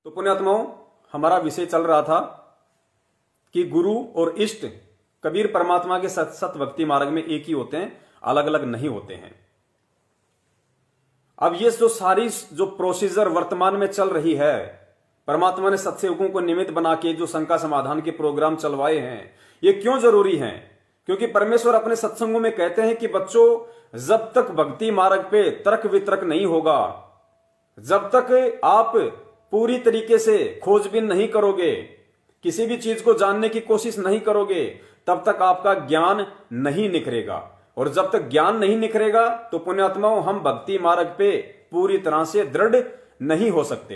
तो पुण्यात्माओं, हमारा विषय चल रहा था कि गुरु और इष्ट कबीर परमात्मा के सत भक्ति मार्ग में एक ही होते हैं, अलग अलग नहीं होते हैं। अब ये जो सारी जो प्रोसीजर वर्तमान में चल रही है, परमात्मा ने सत्सेवकों को निमित्त बना के जो शंका समाधान के प्रोग्राम चलवाए हैं, ये क्यों जरूरी हैं? क्योंकि परमेश्वर अपने सत्संगों में कहते हैं कि बच्चों, जब तक भक्ति मार्ग पे तर्क वितर्क नहीं होगा, जब तक आप पूरी तरीके से खोजबीन नहीं करोगे, किसी भी चीज को जानने की कोशिश नहीं करोगे, तब तक आपका ज्ञान नहीं निखरेगा। और जब तक ज्ञान नहीं निखरेगा तो पुण्यात्माओं, हम भक्ति मार्ग पे पूरी तरह से दृढ़ नहीं हो सकते।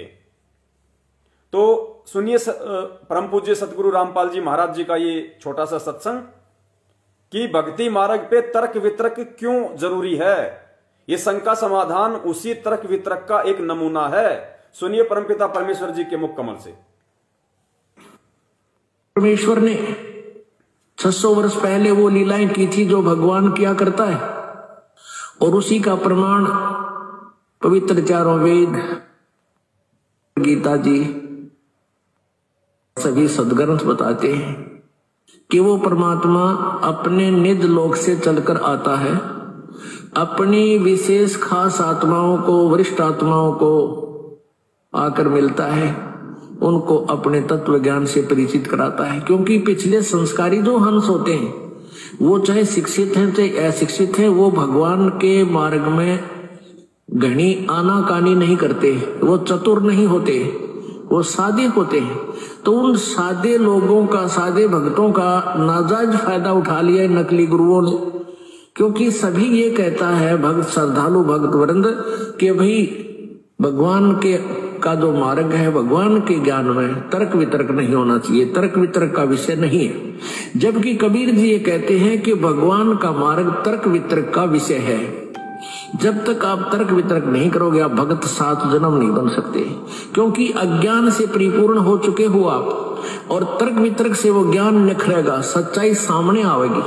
तो सुनिए परम पूज्य सतगुरु रामपाल जी महाराज जी का ये छोटा सा सत्संग कि भक्ति मार्ग पे तर्क वितर्क क्यों जरूरी है। ये शंका समाधान उसी तर्क वितर्क का एक नमूना है। सुनिए परमपिता परमेश्वर जी के मुख कमल से। परमेश्वर ने 600 वर्ष पहले वो लीलाएं की थी जो भगवान किया करता है, और उसी का प्रमाण पवित्र चारों वेद, गीता जी, सभी सदग्रंथ बताते हैं कि वो परमात्मा अपने निज लोक से चलकर आता है, अपनी विशेष खास आत्माओं को, वरिष्ठ आत्माओं को आकर मिलता है, उनको अपने तत्व ज्ञान से परिचित कराता है। क्योंकि पिछले संस्कारी जो हंस होते हैं, वो चाहे शिक्षित हैं चाहे अशिक्षित हैं, वो भगवान के मार्ग में घनी आनाकानी नहीं करते, वो चतुर नहीं होते, वो सादे होते हैं। तो उन सादे लोगों का, सादे भक्तों का नाजायज फायदा उठा लिया नकली गुरुओं ने। क्योंकि सभी ये कहता है भक्त, श्रद्धालु भक्त वृंद, कि भाई भगवान के का जो मार्ग है, भगवान के ज्ञान में तर्क वितर्क नहीं होना चाहिए, तर्क वितर्क का विषय नहीं है। जबकि कबीर जी ये कहते हैं कि भगवान का मार्ग तर्क वितर्क का विषय है। जब तक आप तर्क वितर्क नहीं करोगे, आप भगत 7 जन्म नहीं बन सकते। क्योंकि अज्ञान से परिपूर्ण हो चुके हो आप, और तर्क वितर्क से वो ज्ञान निखरेगा, सच्चाई सामने आएगी।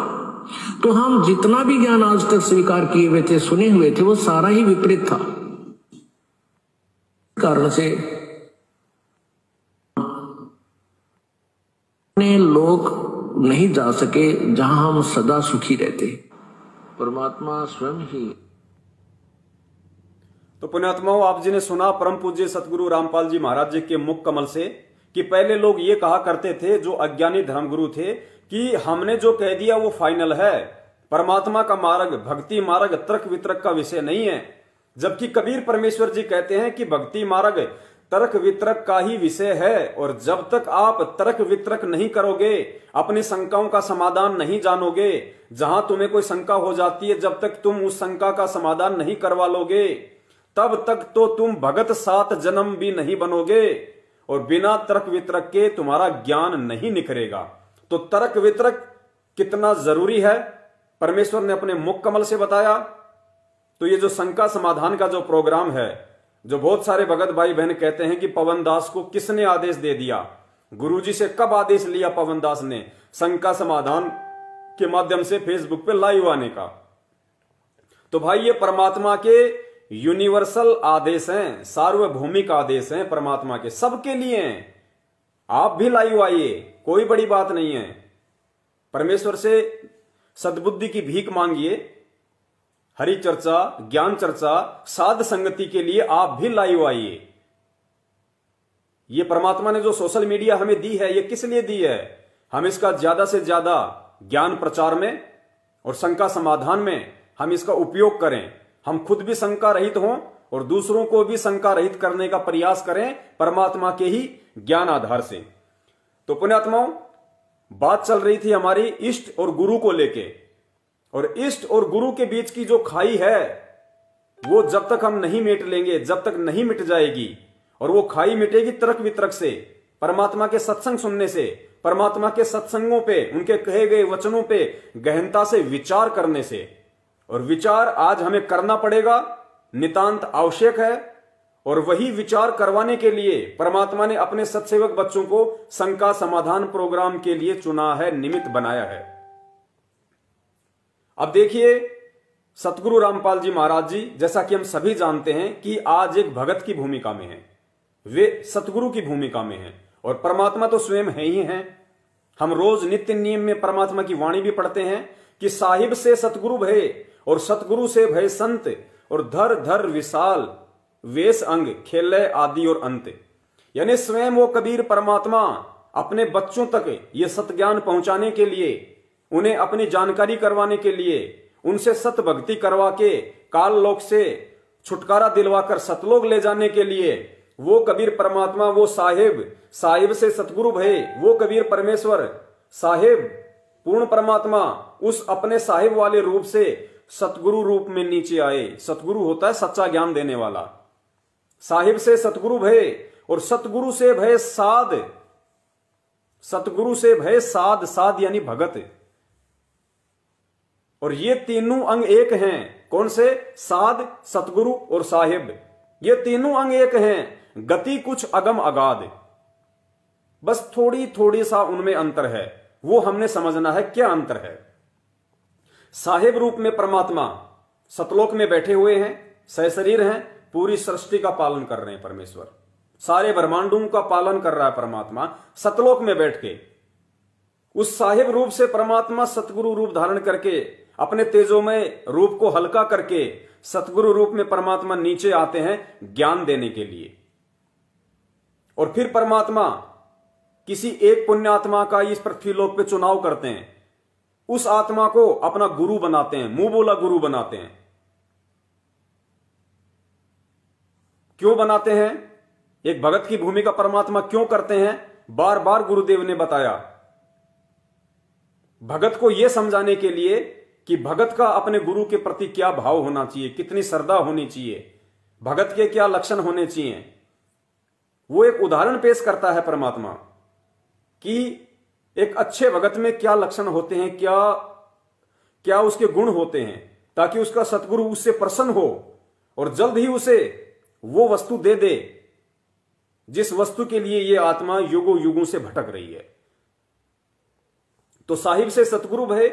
तो हम जितना भी ज्ञान आज तक स्वीकार किए हुए थे, सुने हुए थे, वो सारा ही विपरीत था। कारण से लोग नहीं जा सके जहां हम सदा सुखी रहते। परमात्मा स्वयं ही। तो पुण्यात्माओं, आप जी ने सुना परम पूज्य सतगुरु रामपाल जी महाराज जी के मुख कमल से कि पहले लोग ये कहा करते थे, जो अज्ञानी धर्मगुरु थे, कि हमने जो कह दिया वो फाइनल है, परमात्मा का मार्ग, भक्ति मार्ग तर्क वितर्क का विषय नहीं है। जबकि कबीर परमेश्वर जी कहते हैं कि भक्ति मार्ग तर्क वितर्क का ही विषय है। और जब तक आप तर्क वितर्क नहीं करोगे, अपनी शंकाओं का समाधान नहीं जानोगे, जहां तुम्हें कोई शंका हो जाती है, जब तक तुम उस शंका का समाधान नहीं करवा लोगे, तब तक तो तुम भगत 7 जन्म भी नहीं बनोगे, और बिना तर्क वितर्क के तुम्हारा ज्ञान नहीं निखरेगा। तो तर्क वितर्क कितना जरूरी है, परमेश्वर ने अपने मुख कमल से बताया। तो ये जो शंका समाधान का जो प्रोग्राम है, जो बहुत सारे भगत भाई बहन कहते हैं कि पवन दास को किसने आदेश दे दिया, गुरुजी से कब आदेश लिया पवन दास ने शंका समाधान के माध्यम से फेसबुक पे लाइव आने का। तो भाई, ये परमात्मा के यूनिवर्सल आदेश हैं, सार्वभौमिक आदेश हैं, परमात्मा के सबके लिए हैं। आप भी लाइव आइए, कोई बड़ी बात नहीं है। परमेश्वर से सद्बुद्धि की भीख मांगिए, हरि चर्चा, ज्ञान चर्चा, साध संगति के लिए आप भी लाइव आइए। ये परमात्मा ने जो सोशल मीडिया हमें दी है, ये किस लिए दी है? हम इसका ज्यादा से ज्यादा ज्ञान प्रचार में और शंका समाधान में हम इसका उपयोग करें। हम खुद भी शंका रहित हों और दूसरों को भी शंका रहित करने का प्रयास करें, परमात्मा के ही ज्ञान आधार से। तो पुण्यात्माओं, बात चल रही थी हमारी इष्ट और गुरु को लेके, और इष्ट और गुरु के बीच की जो खाई है, वो जब तक हम नहीं मिट लेंगे, जब तक नहीं मिट जाएगी। और वो खाई मिटेगी तर्क वितर्क से, परमात्मा के सत्संग सुनने से, परमात्मा के सत्संगों पे, उनके कहे गए वचनों पे गहनता से विचार करने से। और विचार आज हमें करना पड़ेगा, नितांत आवश्यक है। और वही विचार करवाने के लिए परमात्मा ने अपने सत्सेवक बच्चों को शंका समाधान प्रोग्राम के लिए चुना है, निमित्त बनाया है। अब देखिए, सतगुरु रामपाल जी महाराज जी, जैसा कि हम सभी जानते हैं कि आज एक भगत की भूमिका में है। वे सतगुरु की भूमिका में हैं और परमात्मा तो स्वयं है ही हैं। हम रोज नित्य नियम में परमात्मा की वाणी भी पढ़ते हैं कि साहिब से सतगुरु भय और सतगुरु से भय संत और धर धर विशाल वेश अंग खेलय आदि और अंत। यानी स्वयं वो कबीर परमात्मा अपने बच्चों तक ये सतज्ञान पहुंचाने के लिए, उन्हें अपनी जानकारी करवाने के लिए, उनसे सत भक्ति करवा के काल लोक से छुटकारा दिलवाकर सतलोक ले जाने के लिए वो कबीर परमात्मा, वो साहिब से सतगुरु भय, वो कबीर परमेश्वर साहिब पूर्ण परमात्मा उस अपने साहिब वाले रूप से सतगुरु रूप में नीचे आए। सतगुरु होता है सच्चा ज्ञान देने वाला। साहिब से सतगुरु भय और सतगुरु से भय साध, सतगुरु से भय साध, साध यानी भगत। और ये तीनों अंग एक हैं। कौन से? साध, सतगुरु और साहिब। ये तीनों अंग एक हैं। गति कुछ अगम अगाध, बस थोड़ी थोड़ी सा उनमें अंतर है, वो हमने समझना है क्या अंतर है। साहिब रूप में परमात्मा सतलोक में बैठे हुए हैं, सहशरीर हैं, पूरी सृष्टि का पालन कर रहे हैं परमेश्वर, सारे ब्रह्मांडों का पालन कर रहा है परमात्मा सतलोक में बैठ के। उस साहिब रूप से परमात्मा सतगुरु रूप धारण करके अपने तेजोमय रूप को हल्का करके सतगुरु रूप में परमात्मा नीचे आते हैं ज्ञान देने के लिए। और फिर परमात्मा किसी एक पुण्य आत्मा का इस पृथ्वीलोक पे चुनाव करते हैं, उस आत्मा को अपना गुरु बनाते हैं, मुंह बोला गुरु बनाते हैं। क्यों बनाते हैं? एक भगत की भूमिका परमात्मा क्यों करते हैं? बार बार गुरुदेव ने बताया, भगत को यह समझाने के लिए कि भगत का अपने गुरु के प्रति क्या भाव होना चाहिए, कितनी श्रद्धा होनी चाहिए, भगत के क्या लक्षण होने चाहिए। वो एक उदाहरण पेश करता है परमात्मा कि एक अच्छे भगत में क्या लक्षण होते हैं, क्या क्या उसके गुण होते हैं, ताकि उसका सतगुरु उससे प्रसन्न हो और जल्द ही उसे वो वस्तु दे दे जिस वस्तु के लिए ये आत्मा युगों युगों से भटक रही है। तो साहिब से सतगुरु भय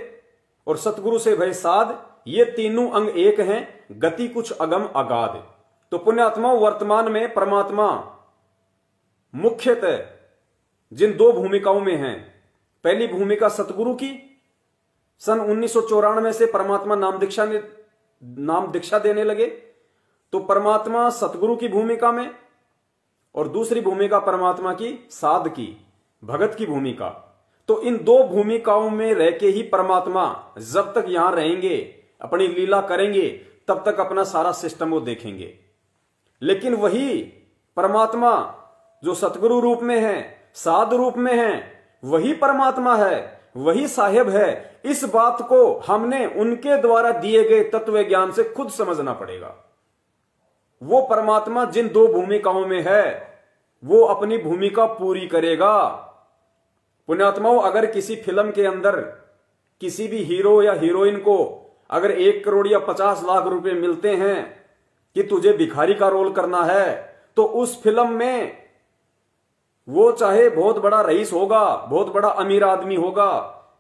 और सतगुरु से भय साध, ये तीनों अंग एक हैं। गति कुछ अगम अगाध। तो पुण्यात्मा वर्तमान में परमात्मा मुख्यतः जिन दो भूमिकाओं में हैं, पहली भूमिका सतगुरु की, सन 1994 से परमात्मा नाम दीक्षा देने लगे, तो परमात्मा सतगुरु की भूमिका में, और दूसरी भूमिका परमात्मा की साध की, भगत की भूमिका। तो इन दो भूमिकाओं में रह के ही परमात्मा जब तक यहां रहेंगे, अपनी लीला करेंगे, तब तक अपना सारा सिस्टम वो देखेंगे। लेकिन वही परमात्मा जो सतगुरु रूप में है, साध रूप में है, वही परमात्मा है, वही साहिब है। इस बात को हमने उनके द्वारा दिए गए तत्व ज्ञान से खुद समझना पड़ेगा। वो परमात्मा जिन दो भूमिकाओं में है, वो अपनी भूमिका पूरी करेगा। पुण्यात्माओं, अगर किसी फिल्म के अंदर किसी भी हीरो या हीरोइन को अगर 1 करोड़ या 50 लाख रुपए मिलते हैं कि तुझे भिखारी का रोल करना है, तो उस फिल्म में वो चाहे बहुत बड़ा रईस होगा, बहुत बड़ा अमीर आदमी होगा,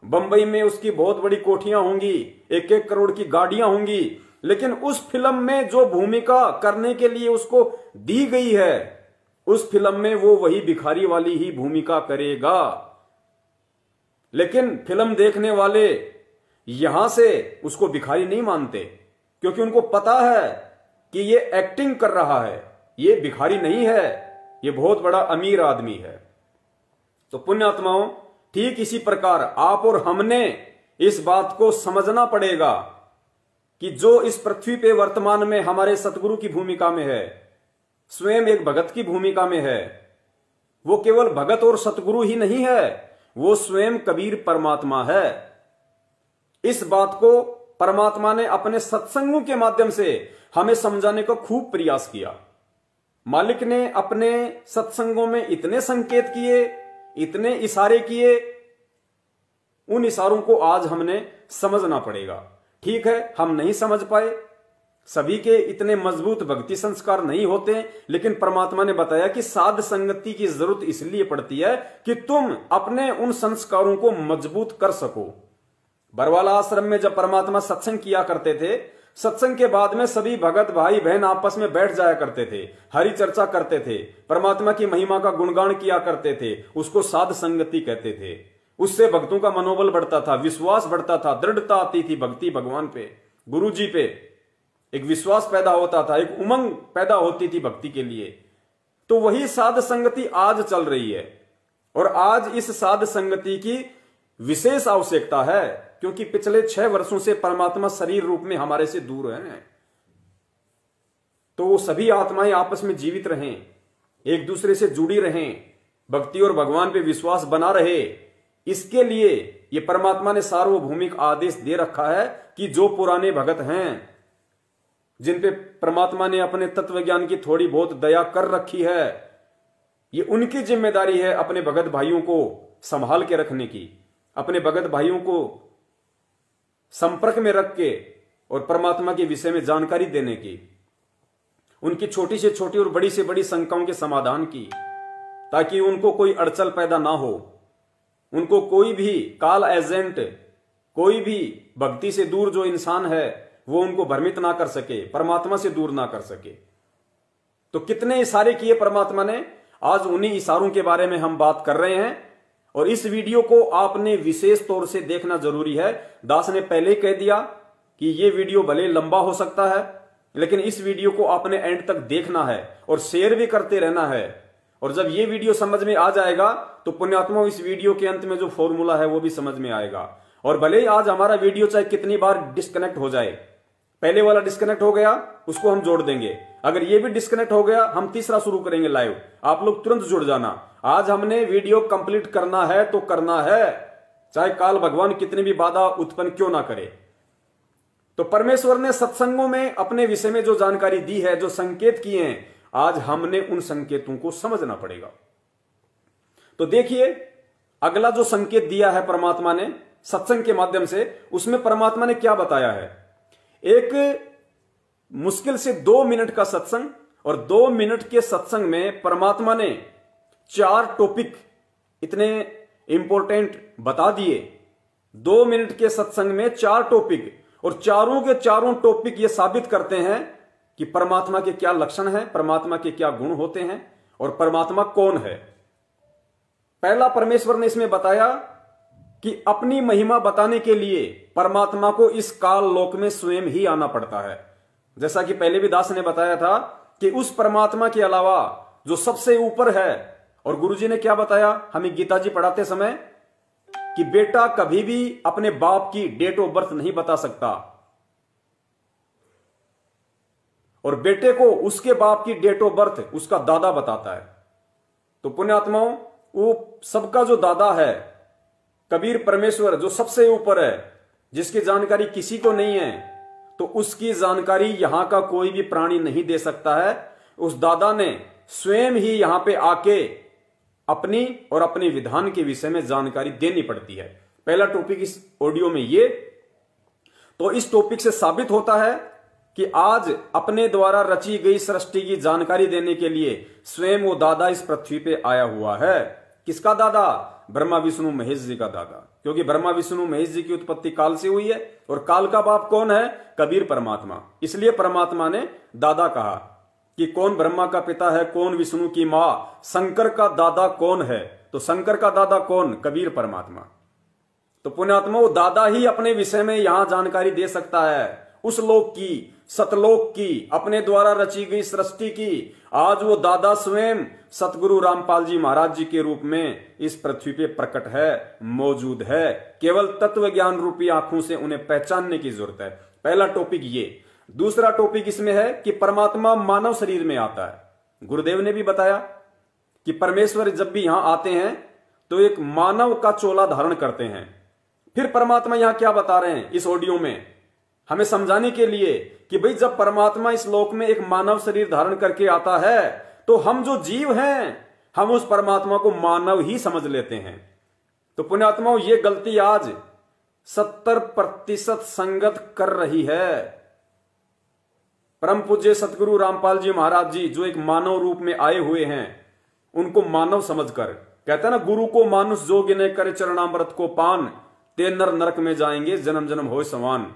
बंबई में उसकी बहुत बड़ी कोठियां होंगी, 1-1 करोड़ की गाड़ियां होंगी, लेकिन उस फिल्म में जो भूमिका करने के लिए उसको दी गई है, उस फिल्म में वो वही भिखारी वाली ही भूमिका करेगा। लेकिन फिल्म देखने वाले यहां से उसको भिखारी नहीं मानते, क्योंकि उनको पता है कि ये एक्टिंग कर रहा है, ये भिखारी नहीं है, ये बहुत बड़ा अमीर आदमी है। तो पुण्यात्माओं, ठीक इसी प्रकार आप और हमने इस बात को समझना पड़ेगा कि जो इस पृथ्वी पे वर्तमान में हमारे सतगुरु की भूमिका में है, स्वयं एक भगत की भूमिका में है, वो केवल भगत और सतगुरु ही नहीं है, वो स्वयं कबीर परमात्मा है। इस बात को परमात्मा ने अपने सत्संगों के माध्यम से हमें समझाने का खूब प्रयास किया। मालिक ने अपने सत्संगों में इतने संकेत किए, इतने इशारे किए, उन इशारों को आज हमने समझना पड़ेगा। ठीक है, हम नहीं समझ पाए, सभी के इतने मजबूत भक्ति संस्कार नहीं होते, लेकिन परमात्मा ने बताया कि साध संगति की जरूरत इसलिए पड़ती है कि तुम अपने उन संस्कारों को मजबूत कर सको। बरवाला आश्रम में जब परमात्मा सत्संग किया करते थे, सत्संग के बाद में सभी भगत भाई बहन आपस में बैठ जाया करते थे, हरि चर्चा करते थे, परमात्मा की महिमा का गुणगान किया करते थे। उसको साध संगति कहते थे। उससे भक्तों का मनोबल बढ़ता था, विश्वास बढ़ता था, दृढ़ता आती थी भक्ति भगवान पे, गुरु जी पे। एक विश्वास पैदा होता था, एक उमंग पैदा होती थी भक्ति के लिए। तो वही साध संगति आज चल रही है और आज इस साध संगति की विशेष आवश्यकता है, क्योंकि पिछले 6 वर्षों से परमात्मा शरीर रूप में हमारे से दूर हैं। तो वो सभी आत्माएं आपस में जीवित रहें, एक दूसरे से जुड़ी रहें, भक्ति और भगवान पे विश्वास बना रहे। इसके लिए ये परमात्मा ने सार्वभौमिक आदेश दे रखा है कि जो पुराने भगत हैं, जिन पे परमात्मा ने अपने तत्व ज्ञान की थोड़ी बहुत दया कर रखी है, ये उनकी जिम्मेदारी है अपने भगत भाइयों को संभाल के रखने की, अपने भगत भाइयों को संपर्क में रख के और परमात्मा के विषय में जानकारी देने की, उनकी छोटी से छोटी और बड़ी से बड़ी शंकाओं के समाधान की, ताकि उनको कोई अड़चन पैदा ना हो, उनको कोई भी काल एजेंट, कोई भी भक्ति से दूर जो इंसान है वो उनको भ्रमित ना कर सके, परमात्मा से दूर ना कर सके। तो कितने इशारे किए परमात्मा ने, आज उन्हीं इशारों के बारे में हम बात कर रहे हैं। और इस वीडियो को आपने विशेष तौर से देखना जरूरी है। दास ने पहले ही कह दिया कि ये वीडियो भले लंबा हो सकता है, लेकिन इस वीडियो को आपने एंड तक देखना है और शेयर भी करते रहना है। और जब ये वीडियो समझ में आ जाएगा तो पुण्यात्मा इस वीडियो के अंत में जो फॉर्मूला है वो भी समझ में आएगा। और भले ही आज हमारा वीडियो चाहे कितनी बार डिस्कनेक्ट हो जाए, पहले वाला डिस्कनेक्ट हो गया उसको हम जोड़ देंगे, अगर ये भी डिस्कनेक्ट हो गया हम तीसरा शुरू करेंगे लाइव, आप लोग तुरंत जुड़ जाना। आज हमने वीडियो कंप्लीट करना है तो करना है, चाहे काल भगवान कितनी भी बाधा उत्पन्न क्यों ना करे। तो परमेश्वर ने सत्संगों में अपने विषय में जो जानकारी दी है, जो संकेत किए हैं, आज हमने उन संकेतों को समझना पड़ेगा। तो देखिए अगला जो संकेत दिया है परमात्मा ने सत्संग के माध्यम से, उसमें परमात्मा ने क्या बताया है। एक मुश्किल से 2 मिनट का सत्संग, और 2 मिनट के सत्संग में परमात्मा ने 4 टॉपिक इतने इंपॉर्टेंट बता दिए। 2 मिनट के सत्संग में 4 टॉपिक, और चारों के चारों टॉपिक ये साबित करते हैं कि परमात्मा के क्या लक्षण हैं, परमात्मा के क्या गुण होते हैं और परमात्मा कौन है। पहला परमेश्वर ने इसमें बताया कि अपनी महिमा बताने के लिए परमात्मा को इस काल लोक में स्वयं ही आना पड़ता है। जैसा कि पहले भी दास ने बताया था कि उस परमात्मा के अलावा जो सबसे ऊपर है, और गुरुजी ने क्या बताया हमें गीता जी पढ़ाते समय, कि बेटा कभी भी अपने बाप की डेट ऑफ बर्थ नहीं बता सकता, और बेटे को उसके बाप की डेट ऑफ बर्थ उसका दादा बताता है। तो पुण्यात्माओं, वो सबका जो दादा है कबीर परमेश्वर, जो सबसे ऊपर है, जिसकी जानकारी किसी को नहीं है, तो उसकी जानकारी यहां का कोई भी प्राणी नहीं दे सकता है। उस दादा ने स्वयं ही यहां पे आके अपनी और अपने विधान के विषय में जानकारी देनी पड़ती है। पहला टॉपिक इस ऑडियो में ये। तो इस टॉपिक से साबित होता है कि आज अपने द्वारा रची गई सृष्टि की जानकारी देने के लिए स्वयं वो दादा इस पृथ्वी पे आया हुआ है। किसका दादा? ब्रह्मा विष्णु महेश जी का दादा, क्योंकि ब्रह्मा विष्णु महेश जी की उत्पत्ति काल से हुई है, और काल का बाप कौन है? कबीर परमात्मा। इसलिए परमात्मा ने दादा कहा कि कौन ब्रह्मा का पिता है, कौन विष्णु की मां, शंकर का दादा कौन है? तो शंकर का दादा कौन? कबीर परमात्मा। तो पुण्यात्मा, वो दादा ही अपने विषय में यहां जानकारी दे सकता है, उस लोक की, सतलोक की, अपने द्वारा रची गई सृष्टि की। आज वो दादा स्वयं सतगुरु रामपाल जी महाराज जी के रूप में इस पृथ्वी पे प्रकट है, मौजूद है। केवल तत्व ज्ञान रूपी आंखों से उन्हें पहचानने की जरूरत है। पहला टॉपिक ये। दूसरा टॉपिक इसमें है कि परमात्मा मानव शरीर में आता है। गुरुदेव ने भी बताया कि परमेश्वर जब भी यहां आते हैं तो एक मानव का चोला धारण करते हैं। फिर परमात्मा यहां क्या बता रहे हैं इस ऑडियो में, हमें समझाने के लिए कि भाई जब परमात्मा इस लोक में एक मानव शरीर धारण करके आता है तो हम जो जीव हैं हम उस परमात्मा को मानव ही समझ लेते हैं। तो पुण्यात्माओं, ये गलती आज 70% संगत कर रही है। परम पूज्य सतगुरु रामपाल जी महाराज जी जो एक मानव रूप में आए हुए हैं, उनको मानव समझकर, कहते हैं ना, गुरु को मानुष जोग ने करे चरणामृत को पान, ते नर नरक में जाएंगे जन्म जन्म होए समान।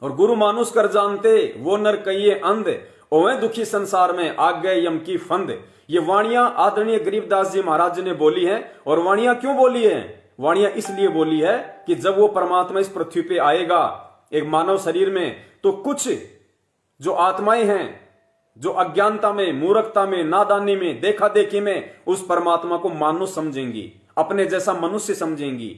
और गुरु मानुष कर जानते वो नर कहिए अंध, ओवे दुखी संसार में आ गए यम की फंद। ये वाणियां आदरणीय गरीबदास जी महाराज जी ने बोली हैं। और वाणियां क्यों बोली हैं? वाणियां इसलिए बोली है कि जब वो परमात्मा इस पृथ्वी पे आएगा एक मानव शरीर में, तो कुछ जो आत्माएं हैं जो अज्ञानता में, मूर्खता में, नादानी में, देखा देखी में उस परमात्मा को मानुष समझेंगी, अपने जैसा मनुष्य समझेंगी।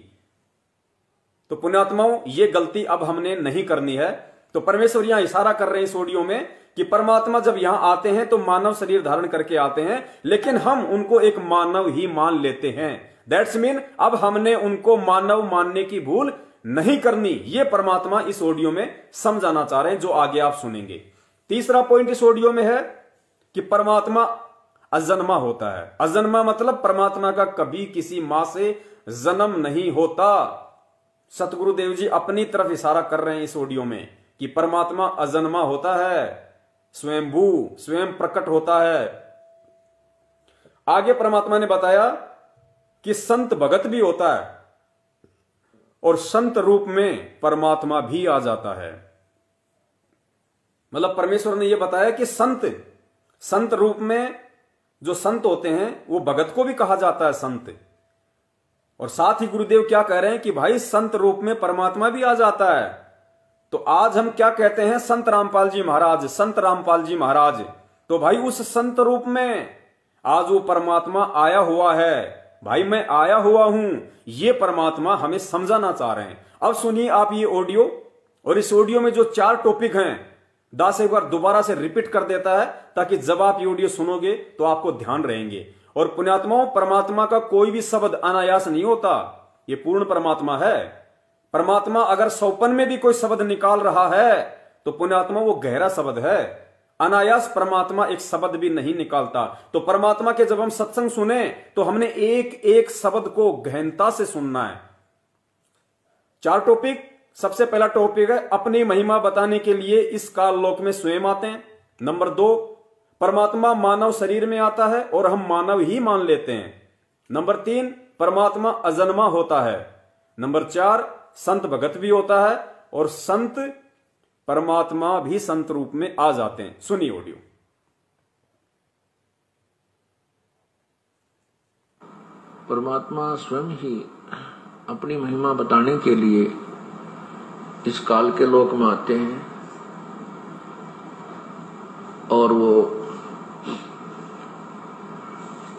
तो पुण्यात्माओं, ये गलती अब हमने नहीं करनी है। तो परमेश्वर यहां इशारा कर रहे हैं इस ऑडियो में कि परमात्मा जब यहां आते हैं तो मानव शरीर धारण करके आते हैं, लेकिन हम उनको एक मानव ही मान लेते हैं। दैट्स मीन अब हमने उनको मानव मानने की भूल नहीं करनी। ये परमात्मा इस ऑडियो में समझाना चाह रहे हैं, जो आगे आप सुनेंगे। तीसरा पॉइंट इस ऑडियो में है कि परमात्मा अजन्मा होता है। अजन्मा मतलब परमात्मा का कभी किसी मां से जन्म नहीं होता। सतगुरुदेव जी अपनी तरफ इशारा कर रहे हैं इस ऑडियो में कि परमात्मा अजन्मा होता है, स्वयंभू, स्वयं प्रकट होता है। आगे परमात्मा ने बताया कि संत भगत भी होता है और संत रूप में परमात्मा भी आ जाता है। मतलब परमेश्वर ने यह बताया कि संत रूप में जो संत होते हैं वो भगत को भी कहा जाता है संत। और साथ ही गुरुदेव क्या कह रहे हैं कि भाई संत रूप में परमात्मा भी आ जाता है। तो आज हम क्या कहते हैं? संत रामपाल जी महाराज, संत रामपाल जी महाराज। तो भाई उस संत रूप में आज वो परमात्मा आया हुआ है। भाई मैं आया हुआ हूं, ये परमात्मा हमें समझाना चाह रहे हैं। अब सुनिए आप ये ऑडियो, और इस ऑडियो में जो 4 टॉपिक हैं दास एक बार दोबारा से रिपीट कर देता है, ताकि जब आप ये ऑडियो सुनोगे तो आपको ध्यान रहेंगे। और पुण्यात्माओं, परमात्मा का कोई भी शब्द अनायास नहीं होता, ये पूर्ण परमात्मा है। परमात्मा अगर सौपन में भी कोई शब्द निकाल रहा है तो पुण्यात्मा वो गहरा शब्द है। अनायास परमात्मा एक शब्द भी नहीं निकालता। तो परमात्मा के जब हम सत्संग सुने तो हमने एक एक शब्द को गहनता से सुनना है। 4 टॉपिक। सबसे पहला टॉपिक है अपनी महिमा बताने के लिए इस काल लोक में स्वयं आते हैं। नंबर 2, परमात्मा मानव शरीर में आता है और हम मानव ही मान लेते हैं। नंबर 3, परमात्मा अजन्मा होता है। नंबर 4, संत भगत भी होता है और संत परमात्मा भी संत रूप में आ जाते हैं। सुनिए ऑडियो। परमात्मा स्वयं ही अपनी महिमा बताने के लिए इस काल के लोक में आते हैं और वो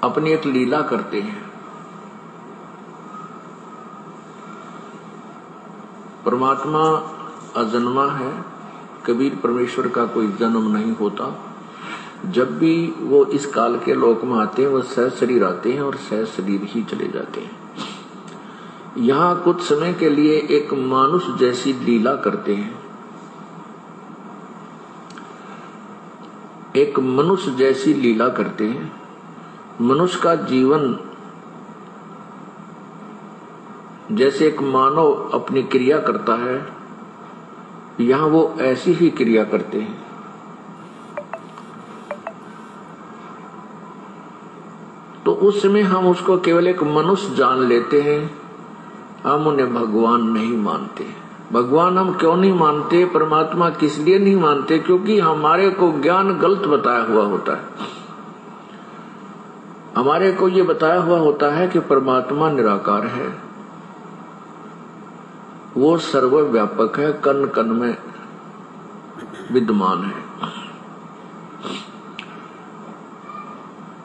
अपनी एक लीला करते हैं। परमात्मा अजन्मा है, कभी परमेश्वर का कोई जन्म नहीं होता। जब भी वो इस काल के लोक में आते हैं वो सहज शरीर आते हैं और सहज शरीर ही चले जाते हैं। यहाँ कुछ समय के लिए एक मानुष जैसी लीला करते हैं, एक मनुष्य जैसी लीला करते हैं। मनुष्य का जीवन जैसे एक मानव अपनी क्रिया करता है, यहाँ वो ऐसी ही क्रिया करते हैं। तो उस समय हम उसको केवल एक मनुष्य जान लेते हैं, हम उन्हें भगवान नहीं मानते। भगवान हम क्यों नहीं मानते? परमात्मा किस लिए नहीं मानते? क्योंकि हमारे को ज्ञान गलत बताया हुआ होता है। हमारे को ये बताया हुआ होता है कि परमात्मा निराकार है, वो सर्वव्यापक है, कण कण में विद्यमान है।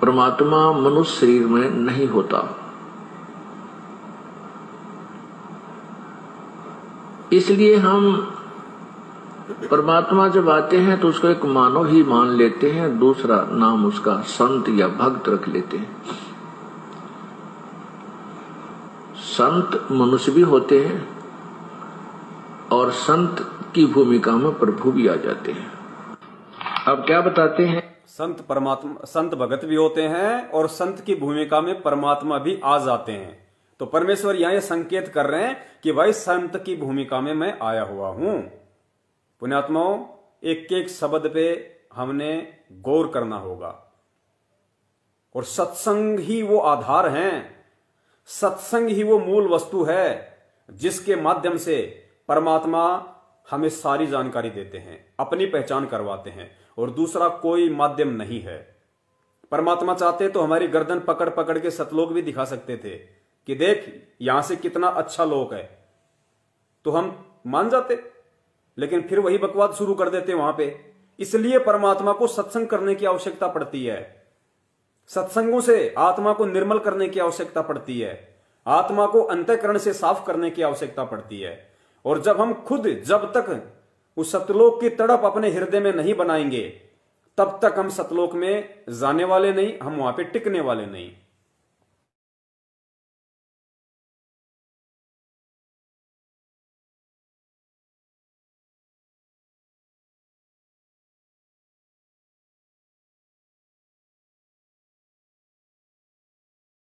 परमात्मा मनुष्य शरीर में नहीं होता। इसलिए हम परमात्मा जब आते हैं तो उसको एक मानव ही मान लेते हैं, दूसरा नाम उसका संत या भक्त रख लेते हैं। संत मनुष्य भी होते हैं और संत की भूमिका में प्रभु भी आ जाते हैं। अब क्या बताते हैं? संत परमात्मा, संत भगत भी होते हैं और संत की भूमिका में परमात्मा भी आ जाते हैं। तो परमेश्वर यहां ये संकेत कर रहे हैं कि भाई संत की भूमिका में मैं आया हुआ हूं। पुण्यात्माओं, एक एक शब्द पे हमने गौर करना होगा और सत्संग ही वो आधार है, सत्संग ही वो मूल वस्तु है जिसके माध्यम से परमात्मा हमें सारी जानकारी देते हैं, अपनी पहचान करवाते हैं, और दूसरा कोई माध्यम नहीं है। परमात्मा चाहते तो हमारी गर्दन पकड़ पकड़ के सतलोक भी दिखा सकते थे कि देख यहां से कितना अच्छा लोक है, तो हम मान जाते, लेकिन फिर वही बकवाद शुरू कर देते वहां पे। इसलिए परमात्मा को सत्संग करने की आवश्यकता पड़ती है, सत्संगों से आत्मा को निर्मल करने की आवश्यकता पड़ती है, आत्मा को अंतःकरण से साफ करने की आवश्यकता पड़ती है। और जब हम खुद जब तक उस सतलोक की तड़प अपने हृदय में नहीं बनाएंगे, तब तक हम सतलोक में जाने वाले नहीं, हम वहां पे टिकने वाले नहीं।